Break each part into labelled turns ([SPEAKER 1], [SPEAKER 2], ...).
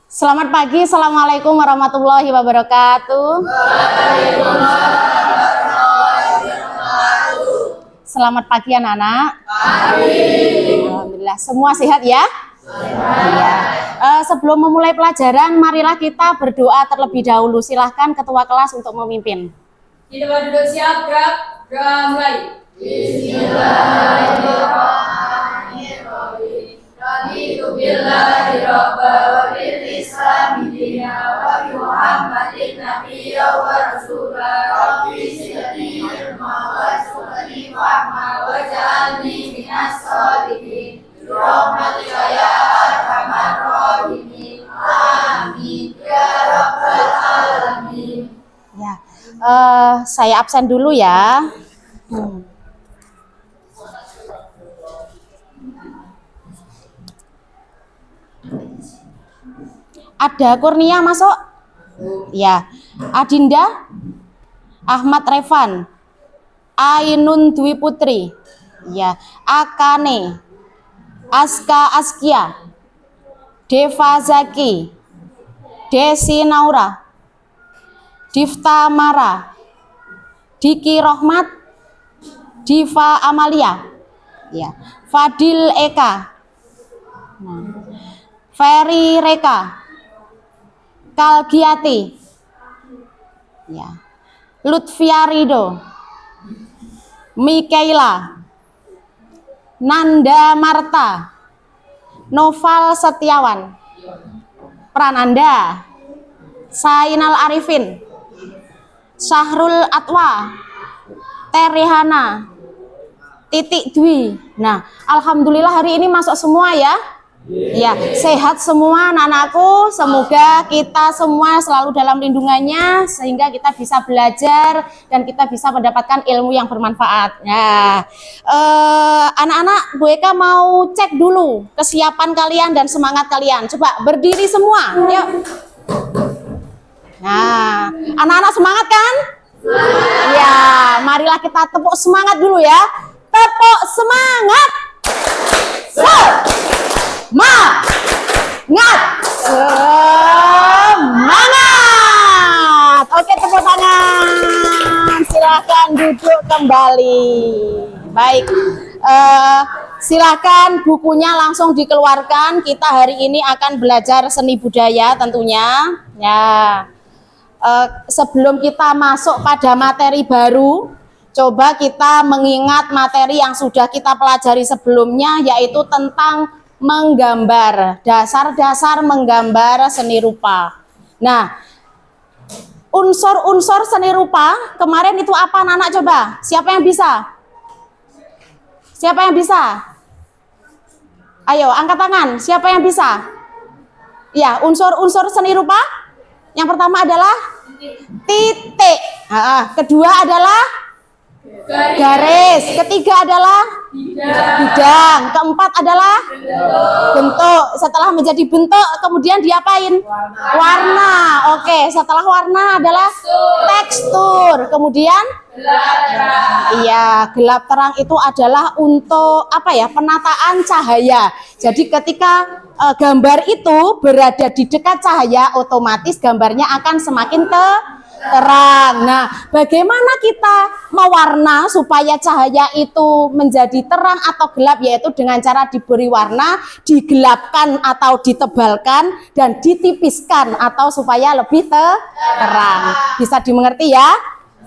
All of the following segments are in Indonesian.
[SPEAKER 1] Selamat pagi, Assalamualaikum warahmatullahi wabarakatuh. Selamat pagi anak-anak. Alhamdulillah, semua sehat ya? Iya. Sebelum memulai pelajaran, marilah kita berdoa terlebih dahulu. Silahkan ketua kelas untuk memimpin.
[SPEAKER 2] Kita duduk siap, gerak, mulai. Bismillahirrahmanirrahim. Raditu billahi rabba wa bil islami dina wa bi Muhammadin nabiyya wa rasula. Rabbi zidni ilma warzuqni fahma waj'alni minas sholihin. Bi rahmatika ya arhamar rahimin. Amin ya rabbal alamin.
[SPEAKER 1] Ya, saya absen dulu ya. Ada Kurnia masuk? Ya. Adinda, Ahmad Revan, Ainun Dwi Putri, ya. Akane, Aska Askia, Deva Zaki, Desi Naura, Difta Mara, Diki Rohmat, Diva Amalia, ya. Fadil Eka, Ferry Reka, Kalgiati, ya. Lutfia Rido, Mikaela, Nanda Marta, Noval Setiawan, Prananda, Sainal Arifin, Syahrul Atwa, Terihana, Titik Dwi. Nah, alhamdulillah hari ini masuk semua ya. Ya, sehat semua anak-anakku. Semoga kita semua selalu dalam lindungannya sehingga kita bisa belajar dan kita bisa mendapatkan ilmu yang bermanfaat. Nah, anak-anak, Bu Eka mau cek dulu kesiapan kalian dan semangat kalian. Coba berdiri semua. Yuk. Nah, anak-anak semangat kan? Ya, marilah kita tepuk semangat dulu ya. Tepuk semangat. Semangat. Oke, tepuk tangan. Silahkan duduk kembali. Baik, silahkan bukunya langsung dikeluarkan. Kita hari ini akan belajar seni budaya tentunya. Ya, sebelum kita masuk pada materi baru, coba kita mengingat materi yang sudah kita pelajari sebelumnya, yaitu tentang menggambar, dasar-dasar menggambar seni rupa. Nah, unsur-unsur seni rupa kemarin itu apa anak-anak, coba? Siapa yang bisa? Siapa yang bisa? Ayo, angkat tangan. Siapa yang bisa? Ya, unsur-unsur seni rupa. Yang pertama adalah titik. Kedua adalah garis. Ketiga adalah bidang. Keempat adalah bentuk. Setelah menjadi bentuk, kemudian diapain? Warna. Oke, setelah warna adalah tekstur. Kemudian iya, gelap terang itu adalah untuk apa ya? Penataan cahaya. Jadi ketika gambar itu berada di dekat cahaya, otomatis gambarnya akan semakin terang. Nah, bagaimana kita mewarna supaya cahaya itu menjadi terang atau gelap, yaitu dengan cara diberi warna, digelapkan atau ditebalkan, dan ditipiskan atau supaya lebih terang. Bisa dimengerti ya?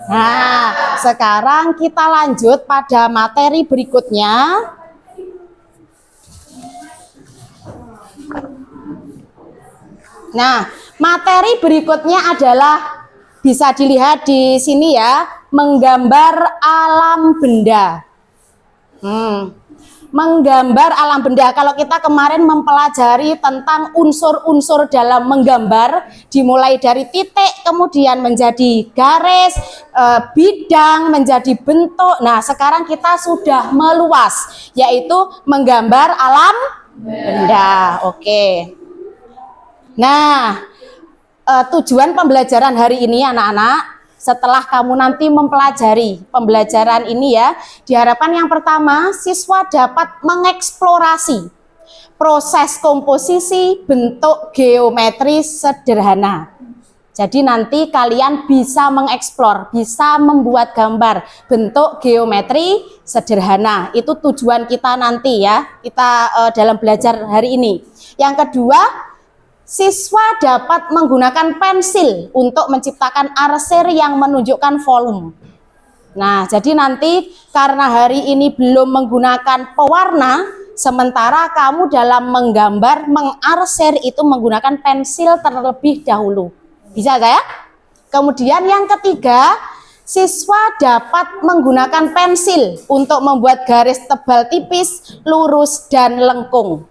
[SPEAKER 1] Nah, sekarang kita lanjut pada materi berikutnya. Nah, materi berikutnya adalah bisa dilihat di sini ya, menggambar alam benda. Menggambar alam benda. Kalau kita kemarin mempelajari tentang unsur-unsur dalam menggambar, dimulai dari titik, kemudian menjadi garis, bidang, menjadi bentuk. Nah, sekarang kita sudah meluas, yaitu menggambar alam benda. Oke. Nah, tujuan pembelajaran hari ini anak-anak, setelah kamu nanti mempelajari pembelajaran ini ya, diharapkan yang pertama siswa dapat mengeksplorasi proses komposisi bentuk geometris sederhana. Jadi nanti kalian bisa mengeksplor, bisa membuat gambar bentuk geometri sederhana. Itu tujuan kita nanti ya, kita dalam belajar hari ini. Yang kedua, siswa dapat menggunakan pensil untuk menciptakan arsir yang menunjukkan volume. Nah, jadi nanti karena hari ini belum menggunakan pewarna, sementara kamu dalam menggambar, mengarsir itu menggunakan pensil terlebih dahulu. Bisa saya? Kemudian yang ketiga, siswa dapat menggunakan pensil untuk membuat garis tebal tipis, lurus, dan lengkung.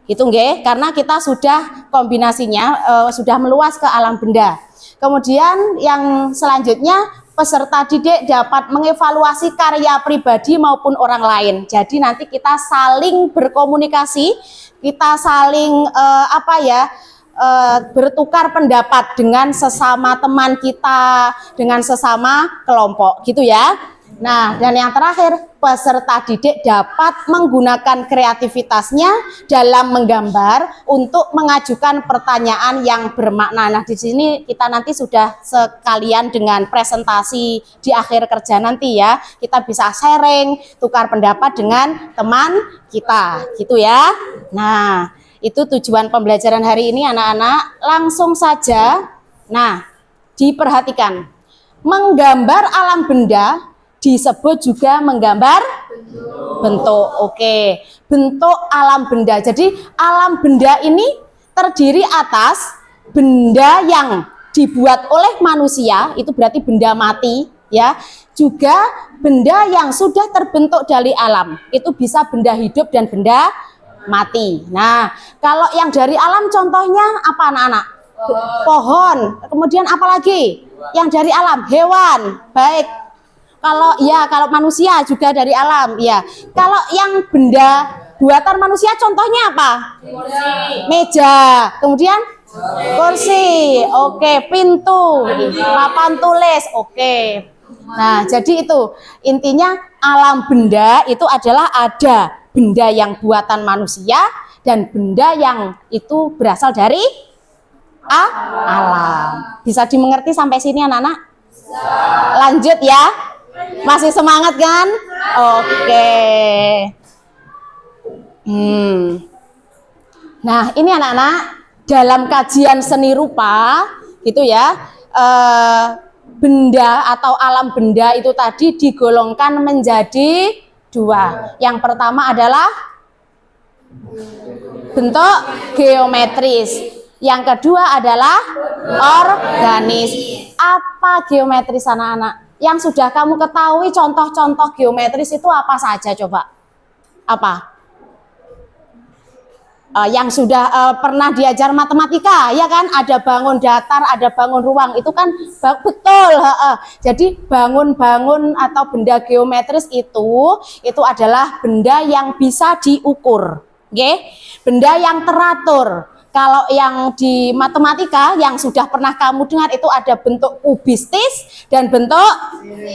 [SPEAKER 1] Itu nggih, karena kita sudah kombinasinya sudah meluas ke alam benda. Kemudian yang selanjutnya, peserta didik dapat mengevaluasi karya pribadi maupun orang lain. Jadi nanti kita saling berkomunikasi, kita saling bertukar pendapat dengan sesama teman kita, dengan sesama kelompok gitu ya. Nah, dan yang terakhir, peserta didik dapat menggunakan kreativitasnya dalam menggambar untuk mengajukan pertanyaan yang bermakna. Nah, di sini kita nanti sudah sekalian dengan presentasi di akhir kerja nanti ya. Kita bisa sharing, tukar pendapat dengan teman kita gitu ya. Nah, itu tujuan pembelajaran hari ini anak-anak. Langsung saja. Nah, diperhatikan. Menggambar alam benda disebut juga menggambar bentuk. Oke, bentuk alam benda. Jadi alam benda ini terdiri atas benda yang dibuat oleh manusia, itu berarti benda mati ya. Juga benda yang sudah terbentuk dari alam, itu bisa benda hidup dan benda mati. Nah, kalau yang dari alam contohnya apa anak-anak? Pohon. Kemudian apa lagi? Yang dari alam, hewan. Baik. Kalau manusia juga dari alam, ya. Kalau yang benda buatan manusia contohnya apa? Meja. Kemudian kursi. Oke, pintu, papan tulis. Oke. Nah, jadi itu intinya alam benda itu adalah ada benda yang buatan manusia dan benda yang itu berasal dari alam. Bisa dimengerti sampai sini anak-anak? Lanjut ya. Masih semangat kan? Oke. Nah, ini anak-anak dalam kajian seni rupa gitu ya. Benda atau alam benda itu tadi digolongkan menjadi dua. Yang pertama adalah bentuk geometris. Yang kedua adalah organis. Apa geometris anak-anak? Yang sudah kamu ketahui contoh-contoh geometris itu apa saja coba? Apa? Yang sudah pernah diajar matematika, ya kan? Ada bangun datar, ada bangun ruang, itu kan betul. Jadi bangun-bangun atau benda geometris itu adalah benda yang bisa diukur, oke? Benda yang teratur. Kalau yang di matematika yang sudah pernah kamu dengar itu ada bentuk kubistis dan bentuk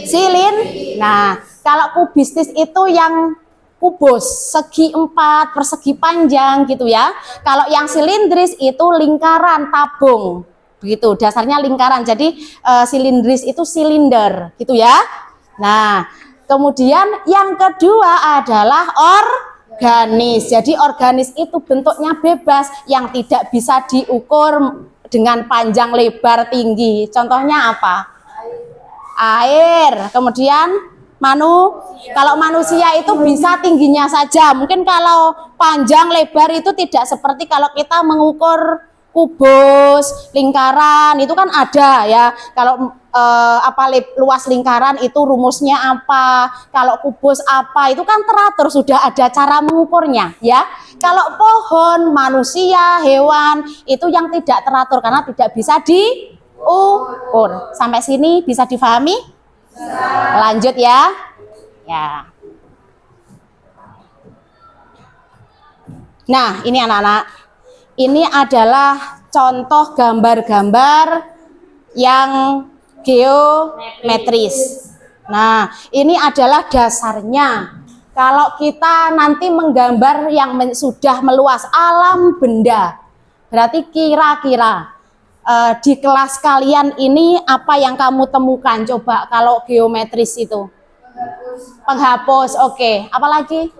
[SPEAKER 1] silindris. Nah, kalau kubistis itu yang kubus, segi 4, persegi panjang gitu ya. Kalau yang silindris itu lingkaran, tabung. Begitu, dasarnya lingkaran. Jadi silindris itu silinder gitu ya. Nah, kemudian yang kedua adalah organis. Jadi organis itu bentuknya bebas yang tidak bisa diukur dengan panjang, lebar, tinggi. Contohnya apa? Air. Kemudian kalau manusia itu bisa tingginya saja. Mungkin kalau panjang, lebar itu tidak seperti kalau kita mengukur kubus, lingkaran itu kan ada ya. Kalau luas lingkaran itu rumusnya apa, kalau kubus apa, itu kan teratur, sudah ada cara mengukurnya ya. Kalau pohon, manusia, hewan itu yang tidak teratur karena tidak bisa diukur. Sampai sini bisa difahami? Lanjut ya. Ya. Nah, ini anak-anak. Ini adalah contoh gambar-gambar yang geometris. Nah, ini adalah dasarnya. Kalau kita nanti menggambar yang sudah meluas alam benda, berarti kira-kira di kelas kalian ini apa yang kamu temukan? Coba kalau geometris itu. Penghapus, oke. Apalagi?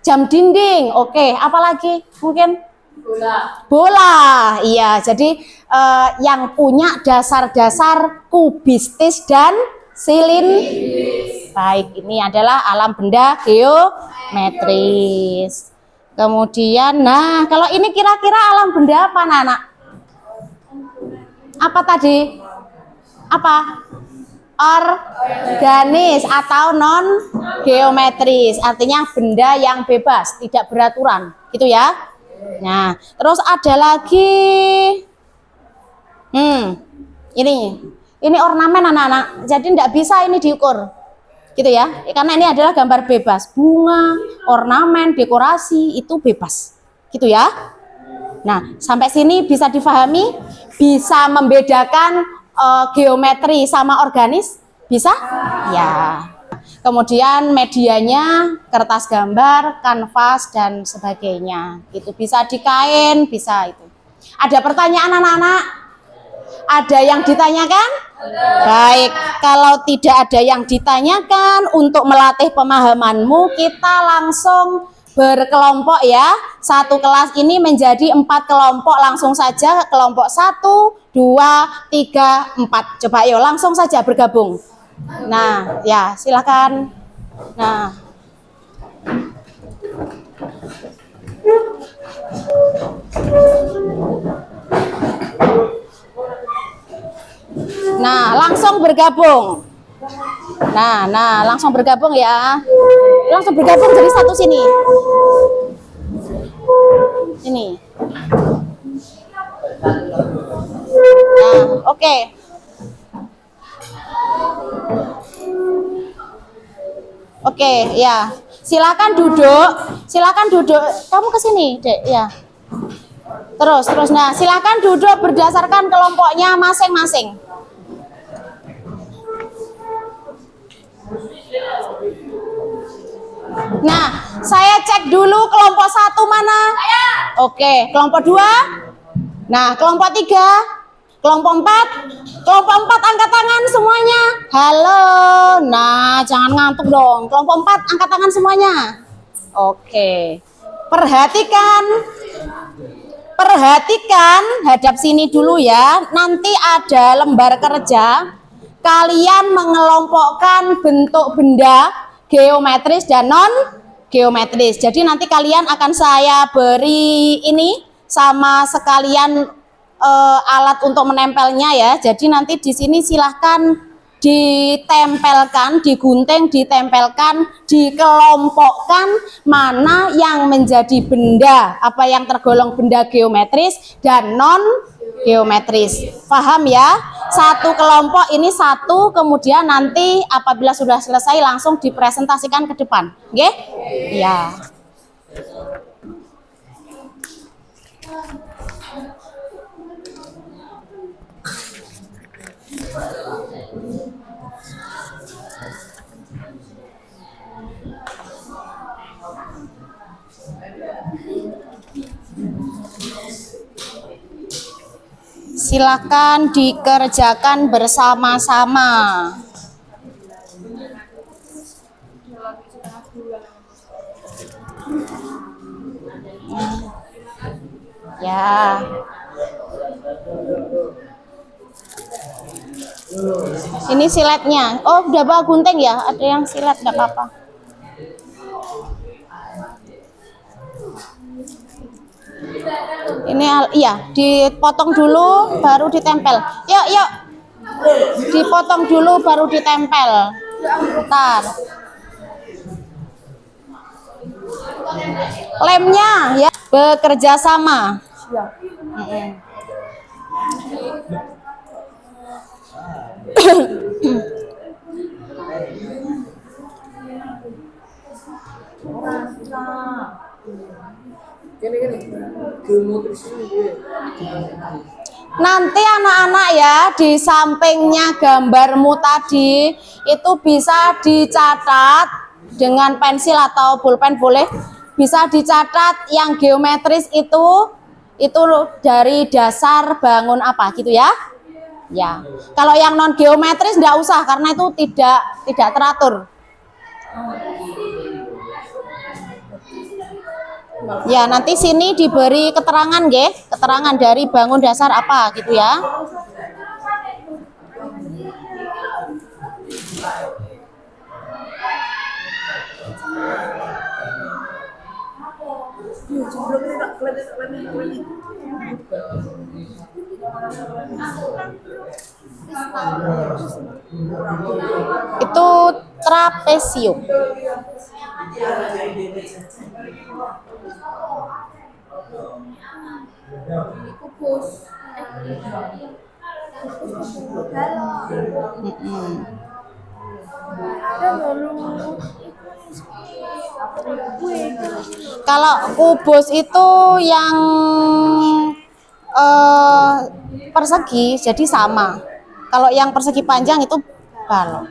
[SPEAKER 1] Jam dinding, oke. Apalagi? Mungkin?
[SPEAKER 2] Bola.
[SPEAKER 1] Bola, iya. Jadi yang punya dasar-dasar kubistis dan Baik, ini adalah alam benda geometris. Kemudian, nah kalau ini kira-kira alam benda apa, anak? Apa tadi? Apa? Organis atau non geometris, artinya benda yang bebas, tidak beraturan, gitu ya. Nah, terus ada lagi, ini ornamen anak-anak, jadi tidak bisa ini diukur, gitu ya, karena ini adalah gambar bebas, bunga, ornamen, dekorasi itu bebas, gitu ya. Nah, sampai sini bisa difahami, bisa membedakan geometri sama organis, bisa? Ya. Kemudian medianya kertas gambar, kanvas dan sebagainya. Itu bisa di kain, bisa itu. Ada pertanyaan anak-anak? Ada yang ditanyakan? Baik, kalau tidak ada yang ditanyakan, untuk melatih pemahamanmu kita langsung berkelompok ya. Satu kelas ini menjadi 4 kelompok, langsung saja kelompok 1, 2, 3, 4. Coba ayo langsung saja bergabung. Nah, ya silakan. Nah. Nah, langsung bergabung. Nah, langsung bergabung ya. Langsung bergabung jadi satu sini. Ini. Nah, oke. Oke, ya. Silakan duduk. Silakan duduk. Kamu ke sini, Dek, ya. Terus. Nah, silakan duduk berdasarkan kelompoknya masing-masing. Nah, saya cek dulu kelompok 1 mana? Oke, kelompok 2. Nah, kelompok 3, kelompok 4. Kelompok 4 angkat tangan semuanya. Halo. Nah, jangan ngantuk dong. Kelompok 4 angkat tangan semuanya. Oke. Perhatikan, hadap sini dulu ya. Nanti ada lembar kerja. Kalian mengelompokkan bentuk benda geometris dan non geometris. Jadi nanti kalian akan saya beri ini sama sekalian alat untuk menempelnya ya. Jadi nanti di sini silahkan ditempelkan, digunting, ditempelkan, dikelompokkan mana yang menjadi benda, apa yang tergolong benda geometris dan non geometris. Paham ya? Satu kelompok ini satu, kemudian nanti apabila sudah selesai langsung dipresentasikan ke depan. Oke? Ya. Silakan dikerjakan bersama-sama. Ya. Ini siletnya. Oh, udah bawa gunting ya? Ada yang silet, enggak apa-apa. Ini iya, dipotong dulu baru ditempel. Yuk. Dipotong dulu baru ditempel. Bentar. Lemnya ya, bekerja sama. Nanti anak-anak ya, di sampingnya gambarmu tadi itu bisa dicatat dengan pensil atau pulpen boleh. Bisa dicatat yang geometris itu dari dasar bangun apa gitu ya. Ya. Kalau yang non geometris enggak usah karena itu tidak teratur. Ya, nanti sini diberi keterangan nggih, keterangan dari bangun dasar apa gitu ya. Itu trapesium. Kalau kubus itu yang persegi jadi sama. Kalau yang persegi panjang itu balok.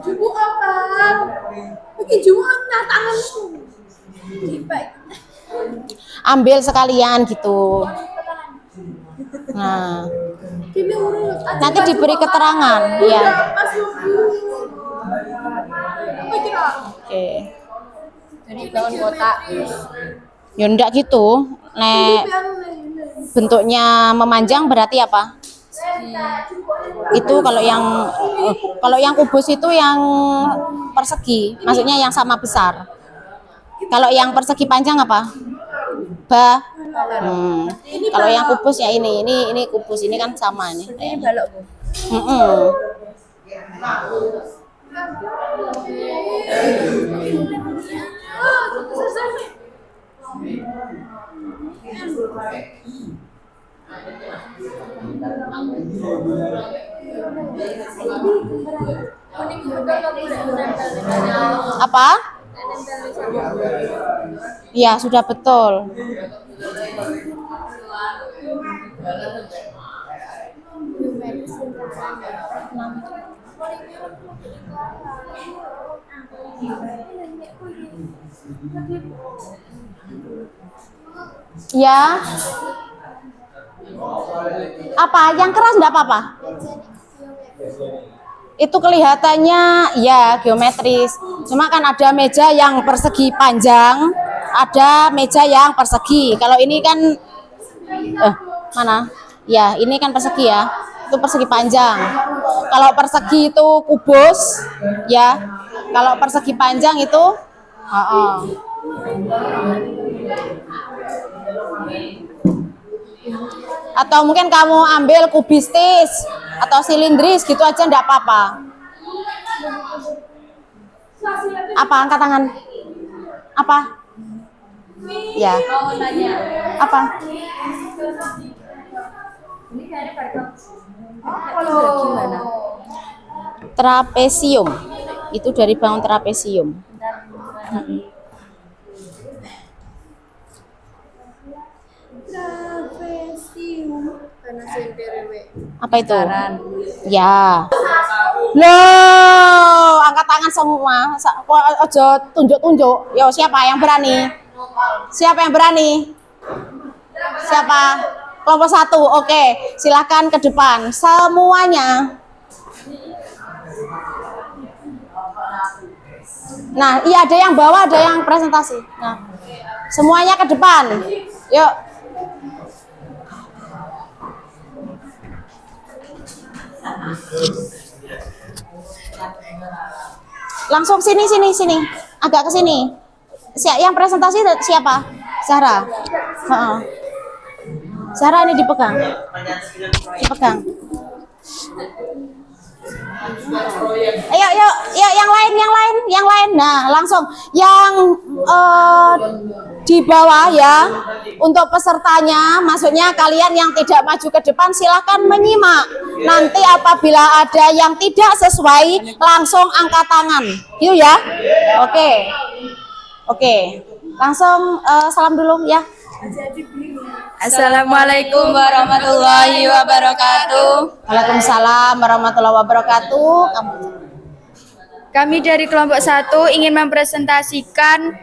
[SPEAKER 3] Jubu apa? Oke, jubu apa tanganmu?
[SPEAKER 1] Ambil sekalian gitu. Nah, nanti diberi keterangan ya. Oke.
[SPEAKER 3] Jadi bangun kotak.
[SPEAKER 1] Ya enggak gitu. Nek bentuknya memanjang berarti apa? Itu kalau yang kubus itu yang persegi, maksudnya yang sama besar. Kalau yang persegi panjang apa? Kalau yang kubus ya ini kubus, ini kan sama ini.
[SPEAKER 3] Ini balok, Bu.
[SPEAKER 1] Apa? Ya, sudah betul. Ya. Apa? Yang keras enggak apa-apa? Itu kelihatannya ya geometris. Cuma kan ada meja yang persegi panjang, ada meja yang persegi. Kalau ini kan mana? Ya, ini kan persegi ya. Itu persegi panjang. Kalau persegi itu kubus, ya. Kalau persegi panjang itu atau mungkin kamu ambil kubistis atau silindris gitu aja enggak apa-apa. Apa? Angkat tangan. Apa? Ya. Apa? Trapesium. Itu dari bangun trapesium. Apa itu? Ya. Loh, angkat tangan semua. Ojo tunjuk-tunjuk. Yo, siapa yang berani? Siapa yang berani? Siapa? Kelompok 1. Oke, silakan ke depan. Semuanya. Nah, iya ada yang bawa, ada yang presentasi. Nah, semuanya ke depan. Yuk. Langsung sini. Agak ke sini. Yang presentasi siapa? Zahra. Zahra ini dipegang. Ayo, yang lain. Nah, langsung yang di bawah ya. Untuk pesertanya, maksudnya kalian yang tidak maju ke depan silahkan menyimak. Nanti apabila ada yang tidak sesuai, langsung angkat tangan. Gitu ya. Oke. Langsung salam dulu ya.
[SPEAKER 2] Assalamualaikum warahmatullahi wabarakatuh.
[SPEAKER 1] Waalaikumsalam warahmatullahi wabarakatuh.
[SPEAKER 4] Kami dari kelompok 1 ingin mempresentasikan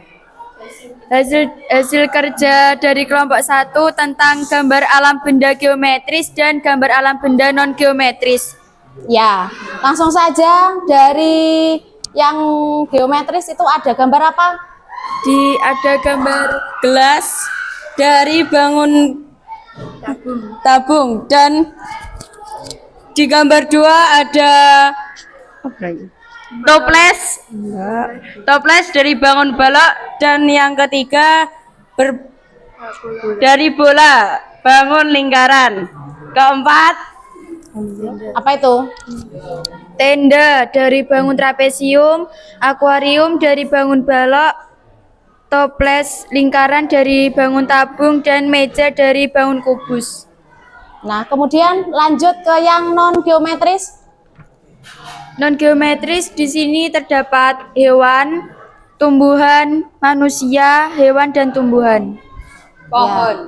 [SPEAKER 4] hasil kerja dari kelompok 1 tentang gambar alam benda geometris dan gambar alam benda non geometris.
[SPEAKER 1] Ya, langsung saja dari yang geometris itu ada gambar apa?
[SPEAKER 4] Ada gambar gelas dari bangun tabung dan di gambar 2 ada toples dari bangun balok dan yang ketiga dari bola bangun lingkaran. Keempat
[SPEAKER 1] Apa itu?
[SPEAKER 4] tenda dari bangun trapesium, akuarium dari bangun balok, toples lingkaran dari bangun tabung dan meja dari bangun kubus.
[SPEAKER 1] Nah, kemudian lanjut ke yang non geometris.
[SPEAKER 4] Non geometris di sini terdapat hewan, tumbuhan, manusia, hewan dan tumbuhan. Pohon.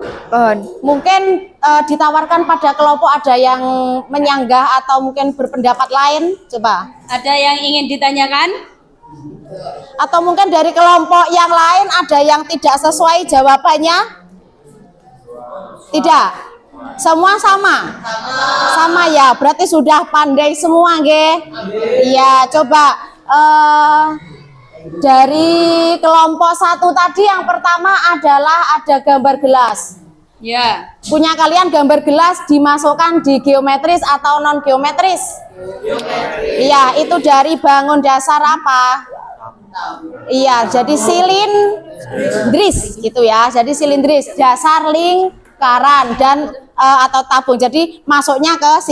[SPEAKER 1] Mungkin ditawarkan pada kelompok ada yang menyanggah atau mungkin berpendapat lain. Coba.
[SPEAKER 2] Ada yang ingin ditanyakan?
[SPEAKER 1] Atau mungkin dari kelompok yang lain ada yang tidak sesuai jawabannya? Tidak. Semua sama. Sama ya. Berarti sudah pandai semua, nggih. Iya, coba dari kelompok 1 tadi yang pertama adalah ada gambar gelas.
[SPEAKER 2] Ya.
[SPEAKER 1] Punya kalian gambar gelas dimasukkan di geometris atau non geometris? Iya, itu dari bangun dasar apa? Iya, jadi silindris gitu ya. Jadi silindris, dasar lingkaran dan atau tabung. Jadi masuknya ke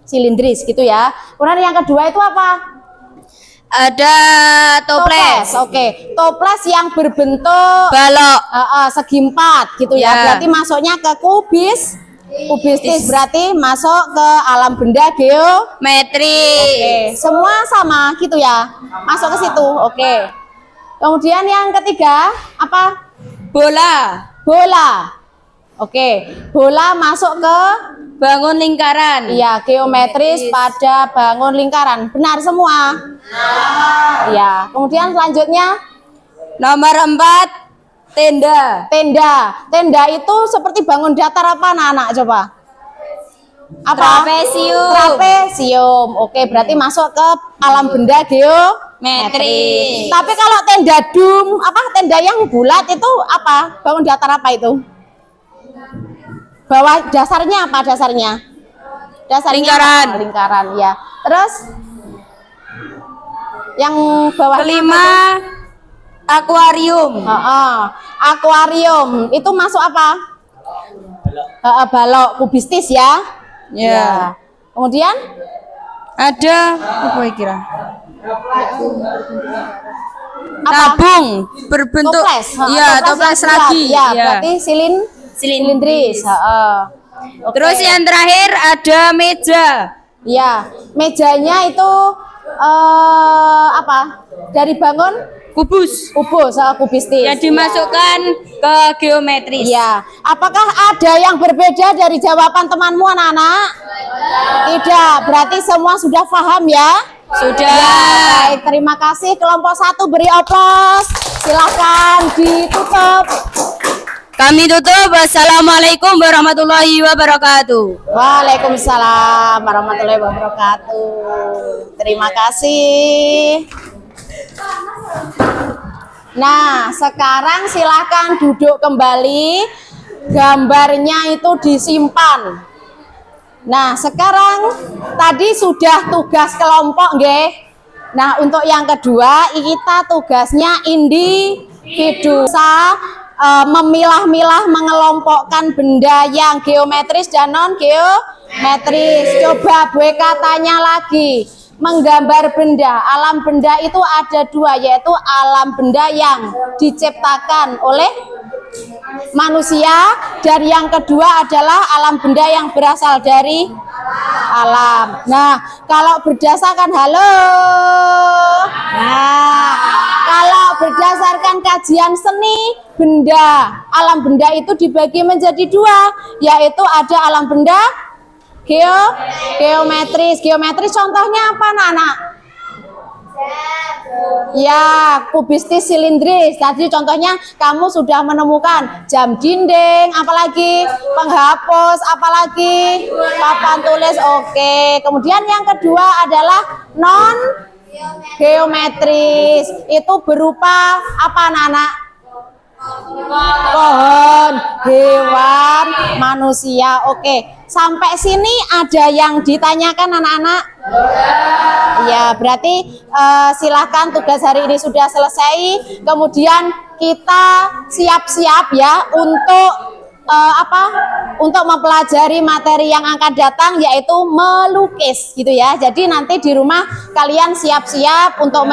[SPEAKER 1] silindris gitu ya. Kemudian yang kedua itu apa?
[SPEAKER 2] Ada toples.
[SPEAKER 1] Oke, toples yang berbentuk
[SPEAKER 2] Balok.
[SPEAKER 1] segi 4 gitu ya.
[SPEAKER 2] Ya.
[SPEAKER 1] Berarti masuknya ke kubistis berarti masuk ke alam benda
[SPEAKER 2] Metris.
[SPEAKER 1] semua sama gitu ya. Masuk ke situ. Oke. Kemudian yang ketiga apa?
[SPEAKER 2] Bola.
[SPEAKER 1] Bola. Oke. Bola masuk ke
[SPEAKER 2] Bangun lingkaran.
[SPEAKER 1] iya, geometris pada bangun lingkaran. Benar semua? Iya. Kemudian selanjutnya
[SPEAKER 2] Nomor 4, tenda.
[SPEAKER 1] Tenda itu seperti bangun datar apa anak-anak coba? Apa? Trapesium. Oke, berarti masuk ke alam benda geometris. Tapi kalau tenda tenda yang bulat itu apa? Bangun datar apa itu? Bawah dasarnya apa dasarnya?
[SPEAKER 2] Lingkaran.
[SPEAKER 1] Lingkaran ya. Terus yang bawah
[SPEAKER 2] Kelima, akuarium.
[SPEAKER 1] akuarium itu masuk apa? Balok kubistis ya.
[SPEAKER 2] Ya.
[SPEAKER 1] Kemudian
[SPEAKER 2] Ada apa kira?
[SPEAKER 1] apa?
[SPEAKER 2] Tabung berbentuk
[SPEAKER 1] Toples.
[SPEAKER 2] toples
[SPEAKER 1] yang
[SPEAKER 2] lagi.
[SPEAKER 1] bulat. Ya,
[SPEAKER 2] Ya.
[SPEAKER 1] berarti silindris. Oke.
[SPEAKER 2] Terus yang terakhir ada meja.
[SPEAKER 1] ya, mejanya itu apa? Dari bangun
[SPEAKER 2] Kubus
[SPEAKER 1] kubistis.
[SPEAKER 2] yang dimasukkan ke geometris.
[SPEAKER 1] Iya. Apakah ada yang berbeda dari jawaban temanmu anak-anak? Tidak. Berarti semua sudah paham ya?
[SPEAKER 2] Sudah.
[SPEAKER 1] Baik, terima kasih. Kelompok 1 beri oplos. Silakan ditutup.
[SPEAKER 2] Kami tutup. Wassalamualaikum warahmatullahi wabarakatuh.
[SPEAKER 1] Waalaikumsalam warahmatullahi wabarakatuh. Terima kasih. Nah, sekarang silakan duduk kembali. Gambarnya itu disimpan. Nah, sekarang tadi sudah tugas kelompok, nggih. Nah, untuk yang kedua, kita tugasnya individu. Memilah-milah mengelompokkan benda yang geometris dan non geometris. Coba BK tanya lagi. Menggambar benda, alam benda itu ada dua, yaitu alam benda yang diciptakan oleh manusia dan yang kedua adalah alam benda yang berasal dari alam. Nah, kalau berdasarkan kalau berdasarkan kajian seni benda. Alam benda itu dibagi menjadi dua, yaitu ada alam benda geometris. Geometris contohnya apa, anak-anak? Ya, kubistis, silindris. Tadi contohnya kamu sudah menemukan jam dinding, apalagi penghapus, apalagi papan tulis. Oke. Kemudian yang kedua adalah non geometris. Itu berupa apa, anak-anak? Pohon, hewan, manusia. Oke. Sampai sini ada yang ditanyakan, anak-anak? Ya, berarti silahkan tugas hari ini sudah selesai. Kemudian kita siap-siap ya untuk untuk mempelajari materi yang akan datang, yaitu melukis gitu ya. Jadi nanti di rumah kalian siap-siap untuk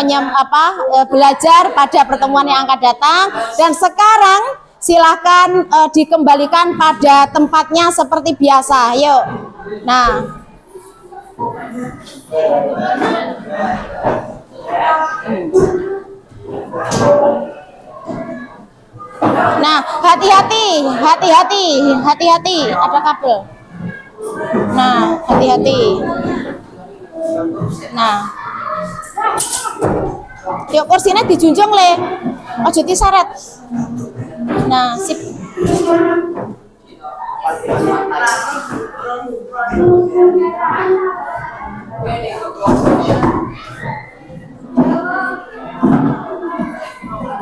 [SPEAKER 1] belajar pada pertemuan yang akan datang. Dan sekarang silahkan dikembalikan pada tempatnya seperti biasa. Yuk. Nah, hati-hati, ada kabel. Nah, hati-hati. Nah, yuk kursinya dijunjung le, ojo diseret. Nah, sip.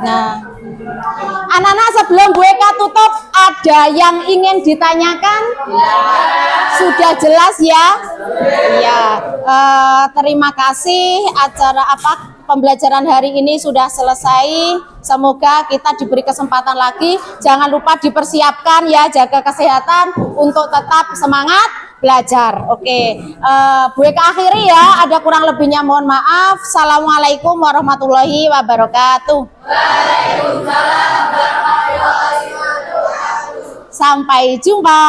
[SPEAKER 1] Nah, anak-anak sebelum Bu Eka tutup, ada yang ingin ditanyakan? Sudah jelas ya? Iya. Terima kasih, acara pembelajaran hari ini sudah selesai. Semoga kita diberi kesempatan lagi. Jangan lupa dipersiapkan ya, jaga kesehatan untuk tetap semangat belajar. Oke. Bu Eka akhiri ya, ada kurang lebihnya mohon maaf. Assalamualaikum warahmatullahi wabarakatuh. Waalaikumsalam warahmatullahi wabarakatuh. Sampai jumpa.